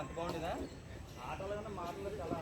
అంత బాగుండేదా ఆటలు కన్నా మాటలు చాలా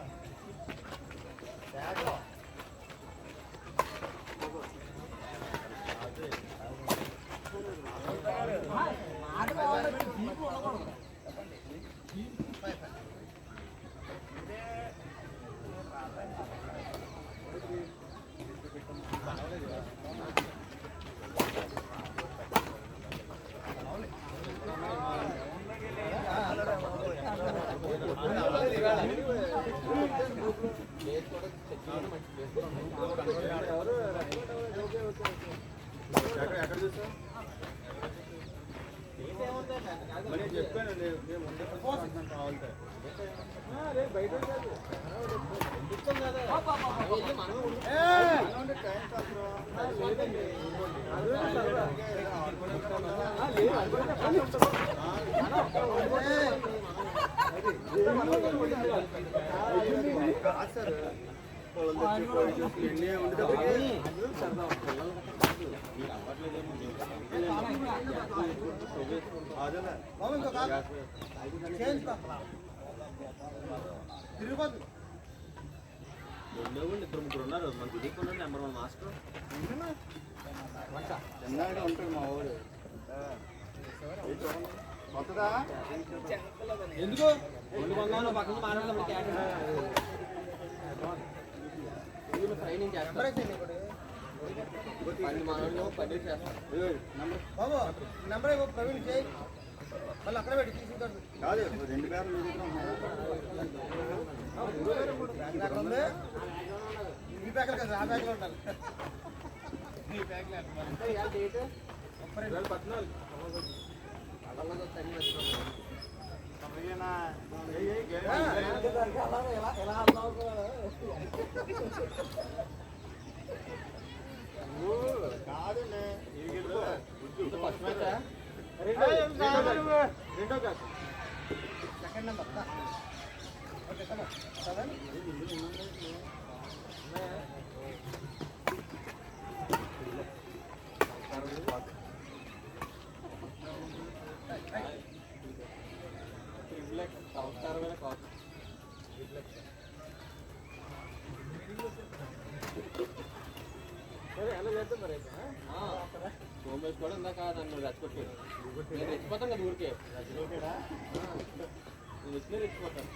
చెప్పాను బయట ఇద్దరు ముగ్గురు ఉన్నారు మన దిగుకున్నారు నెంబర్ 1 మాస్టర్ ఉంటాడు మా ఊరు కొత్తదా ఎందుకు పక్కన మాట్లాడదాం ట్రైనింగ్ బాబు నెంబర్ ప్రవీణ్ చేయి మళ్ళీ అక్కడ పెట్టి తీసుకుంటారు కాదు 2 పేర్లు ఈ ప్యాక్లు కదా ఆ ప్యాక్లో ఉండాలి ఈ ప్యాక్లు డేట్ 14 కాదండి ఫస్ట్ మ్యాచ్ రెండో class second number okay seven Somesh కూడా ఇందాక నన్ను రెచ్చగొట్టాడు నేను రెచ్చిపోతాను కదా ఊరికే నేను వచ్చినా రెచ్చిపోతాను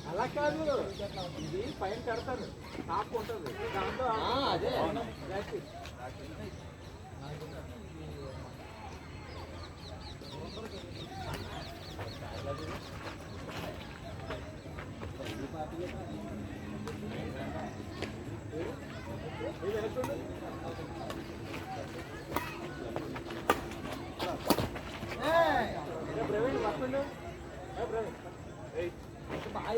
అలా కాదు ఇది పైన కడతాను టాప్ ఉంటుంది దాంట్లో అదే ప్రవీణ్ వస్తుండే ప్రవీణ్ బాగా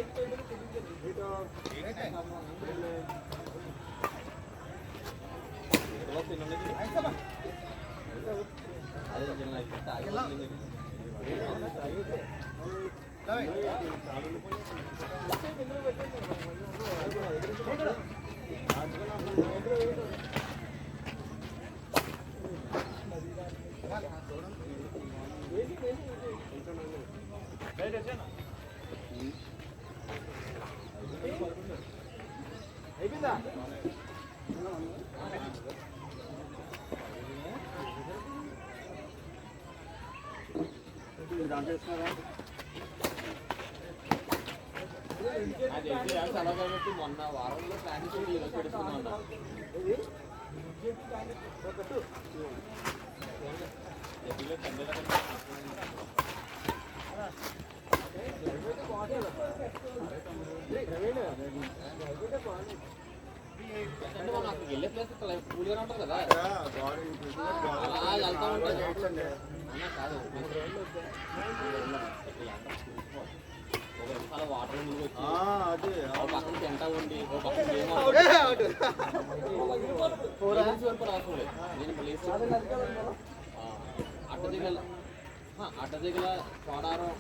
అయిపోయిందా? మొన్న వారంలో ప్లాన్ పెడుతున్నా వెళ్ళే ప్లేస్ కూల్గా ఉంటుంది కదా, అలా వెళ్తా ఉంటుంది అన్నా కాదు. అలా వాటర్ వచ్చి పక్కన తింటా ఉండి నేను ప్లేస్ అడ్డదిగల చోడారం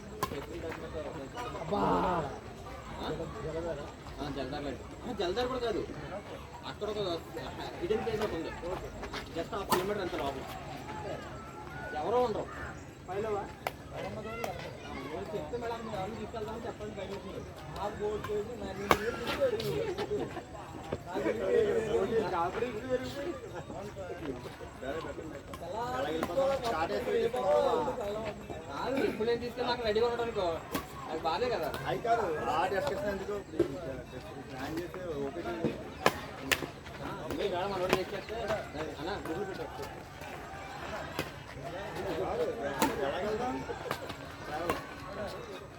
జల్దార్ కూడా కాదు, అక్కడ ఒక హిడెన్ ప్లేస్ ఒకటి ఉంది, జస్ట్ 1/2 కిలోమీటర్ అంత లోపల ఎవరో ఉండరు. చెప్తే మేడం ఎవరు తీసుకెళ్తామని చెప్పండి. బయట ఆ బోర్డు ఎప్పుడు నేను తీసుకెళ్ళి నాకు రెడీగా ఉండడానికి అది బాధే కదా. అది కాదు ఆ డిస్కషన్ ఎందుకు ప్లాన్ చేస్తే ఓకే మేడం మనోడు చేస్తే అన్న గుడ్లు పెట్టచ్చు.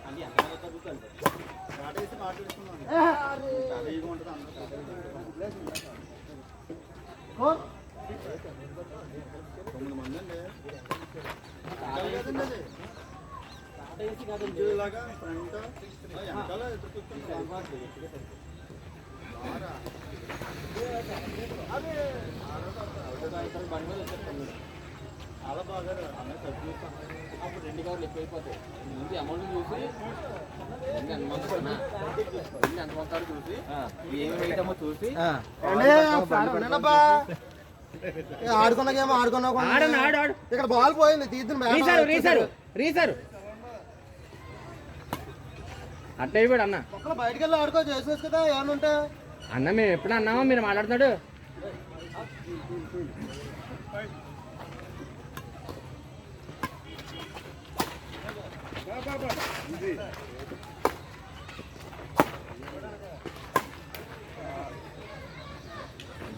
అది ఎంత తగ్గుతుంది స్టార్ట్ చేసి మాట్లాడుతున్నాను. ఫ్రీగా ఉంటుంది అందరూ. 9 మంది అండి. లాగా ఫ్రంట్ వెనకాల ఎదురు కూర్చొని బండి మీద వచ్చేస్తాను. చాలా బాగా అప్పుడు 2 కవర్లు ఎక్కువైపోతాయి. ముందు అమౌంట్ చూసి ఎంత మొత్తారు చూసి ఏమి వేయటమో చూసి ఆడుకున్నాకేమో ఆడుకున్నా ఇక్కడ బాల్ పోయింది తీద్దాం అట్ట అయిపోయాడు అన్న. బయటకు వెళ్ళి ఆడుకో చేసేసి కదా ఏమన్నా ఉంటే అన్న మేము ఎప్పుడు అన్నామో మీరు మాట్లాడుతున్నాడు.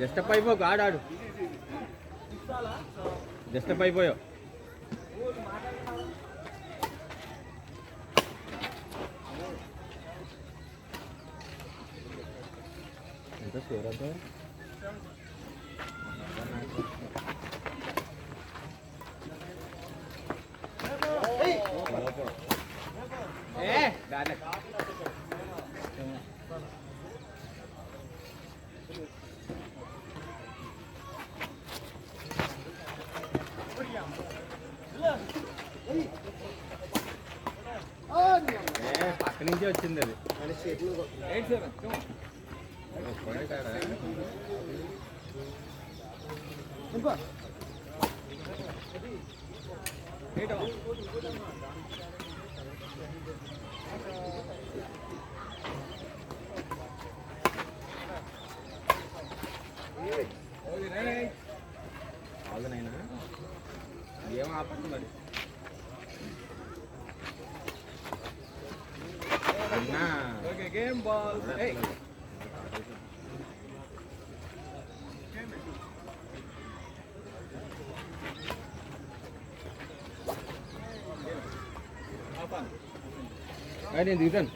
జస్ట్ అప్ అయిపోకు, ఆడాడు జస్ట్ అప్ అయిపోయావు. ఎంత స్కోర్ అంటే పక్క నుంచే వచ్చింది అది. అవునైనా ఏం ఆపండి మరి అన్నా. గేమ్ బాల్ నేను దిగుతాను.